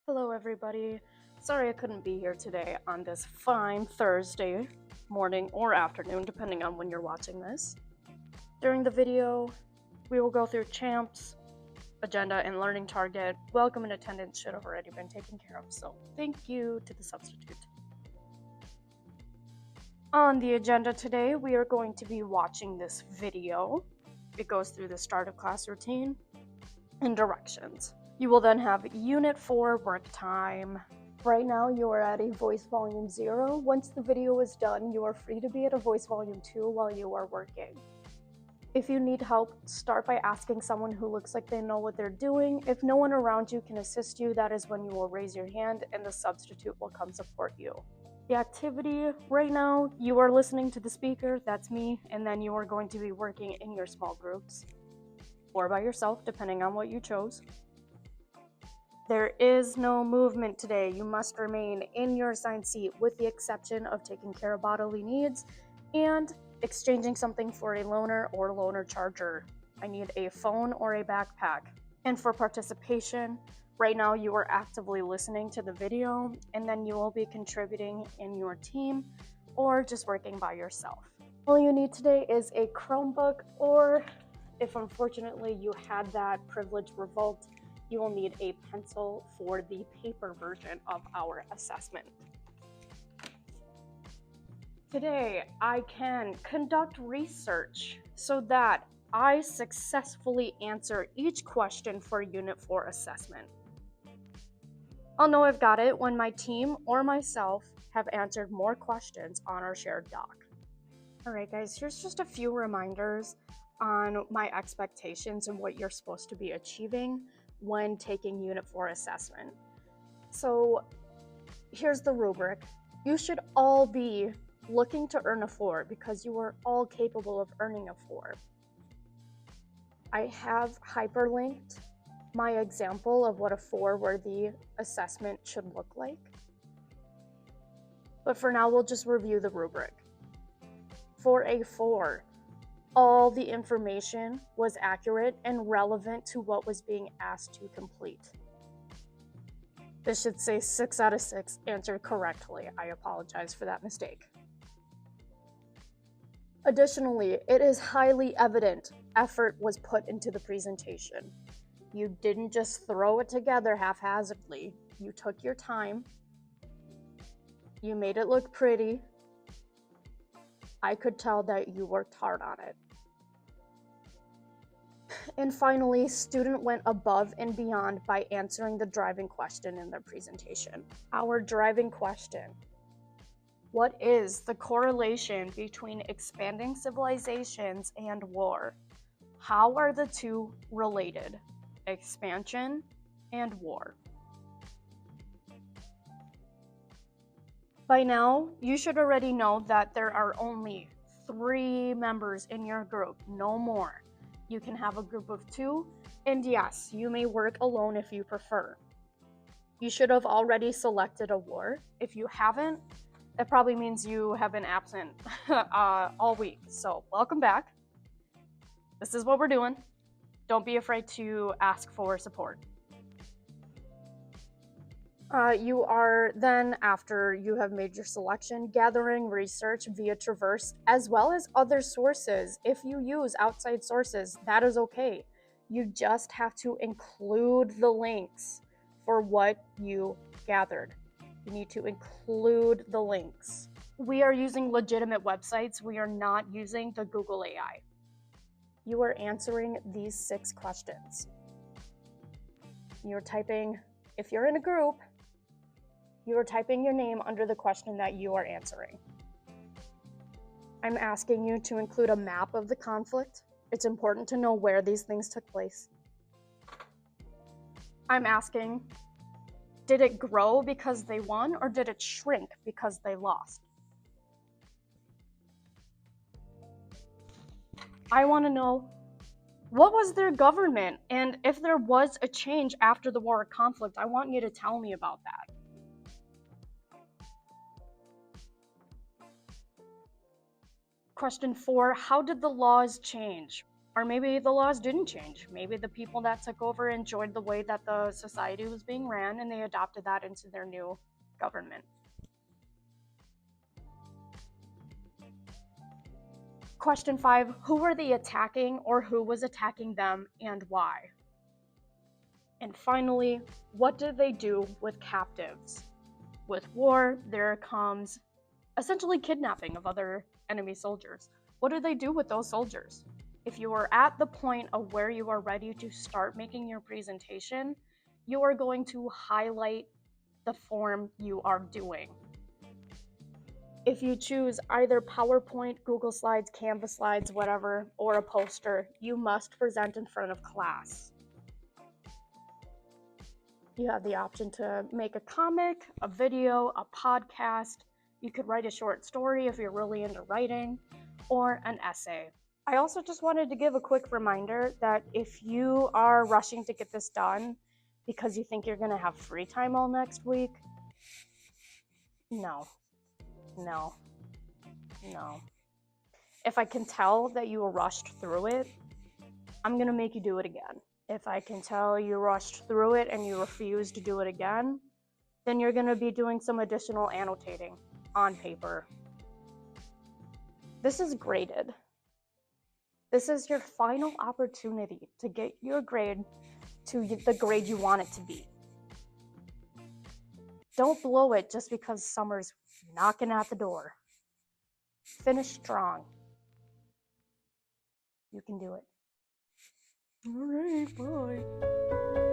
Hello everybody. Sorry I couldn't be here today on this fine Thursday morning or afternoon, depending on when you're watching this. During the video, we will go through CHAMPS, agenda, and learning target. Welcome and attendance should have already been taken care of, so thank you to the substitute. On the agenda today, we are going to be watching this video. It goes through the start of class routine and directions. You will then have Unit 4 work time. Right now you are at a voice volume 0. Once the video is done, you are free to be at a voice volume 2 while you are working. If you need help, start by asking someone who looks like they know what they're doing. If no one around you can assist you, that is when you will raise your hand and the substitute will come support you. The activity right now, you are listening to the speaker, that's me, and then you are going to be working in your small groups or by yourself, depending on what you chose. There is no movement today. You must remain in your assigned seat with the exception of taking care of bodily needs and exchanging something for a loaner or loaner charger. I need a phone or a backpack. And for participation, right now you are actively listening to the video and then you will be contributing in your team or just working by yourself. All you need today is a Chromebook, or if unfortunately you had that privilege revoked, you will need a pencil for the paper version of our assessment. Today, I can conduct research so that I successfully answer each question for Unit 4 assessment. I'll know I've got it when my team or myself have answered more questions on our shared doc. Alright guys, here's just a few reminders on my expectations and what you're supposed to be achieving when taking Unit 4 assessment. So here's the rubric. You should all be looking to earn a 4 because you are all capable of earning a 4. I have hyperlinked my example of what a 4-worthy assessment should look like. But for now, we'll just review the rubric. For a 4, all the information was accurate and relevant to what was being asked to complete. This should say 6 out of 6 answered correctly. I apologize for that mistake. Additionally, it is highly evident effort was put into the presentation. You didn't just throw it together haphazardly. You took your time. You made it look pretty. I could tell that you worked hard on it. And finally, student went above and beyond by answering the driving question in their presentation. Our driving question: what is the correlation between expanding civilizations and war? How are the two related? Expansion and war. By now, you should already know that there are only 3 members in your group, no more. You can have a group of 2, and yes, you may work alone if you prefer. You should have already selected a war. If you haven't, that probably means you have been absent all week. So welcome back. This is what we're doing. Don't be afraid to ask for support. You are then, after you have made your selection, gathering research via Traverse, as well as other sources. If you use outside sources, that is okay. You just have to include the links for what you gathered. You need to include the links. We are using legitimate websites. We are not using the Google AI. You are answering these 6 questions. You're typing, if you're in a group, you are typing your name under the question that you are answering. I'm asking you to include a map of the conflict. It's important to know where these things took place. I'm asking, did it grow because they won, or did it shrink because they lost? I want to know, what was their government? And if there was a change after the war or conflict, I want you to tell me about that. Question 4, how did the laws change? Or maybe the laws didn't change. Maybe the people that took over enjoyed the way that the society was being ran and they adopted that into their new government. Question 5, who were they attacking, or who was attacking them and why? And finally, what did they do with captives? With war, there comes essentially kidnapping of other enemy soldiers. What do they do with those soldiers? If you are at the point of where you are ready to start making your presentation, you are going to highlight the form you are doing. If you choose either PowerPoint, Google Slides, Canvas slides, whatever, or a poster, you must present in front of class. You have the option to make a comic, a video, a podcast. You could write a short story if you're really into writing, or an essay. I also just wanted to give a quick reminder that if you are rushing to get this done because you think you're going to have free time all next week, no. If I can tell that you rushed through it, I'm going to make you do it again. If I can tell you rushed through it and you refuse to do it again, then you're going to be doing some additional annotating on paper. This is graded. This is your final opportunity to get your grade to the grade you want it to be. Don't blow it just because summer's knocking at the door. Finish strong. You can do it. All right, bye.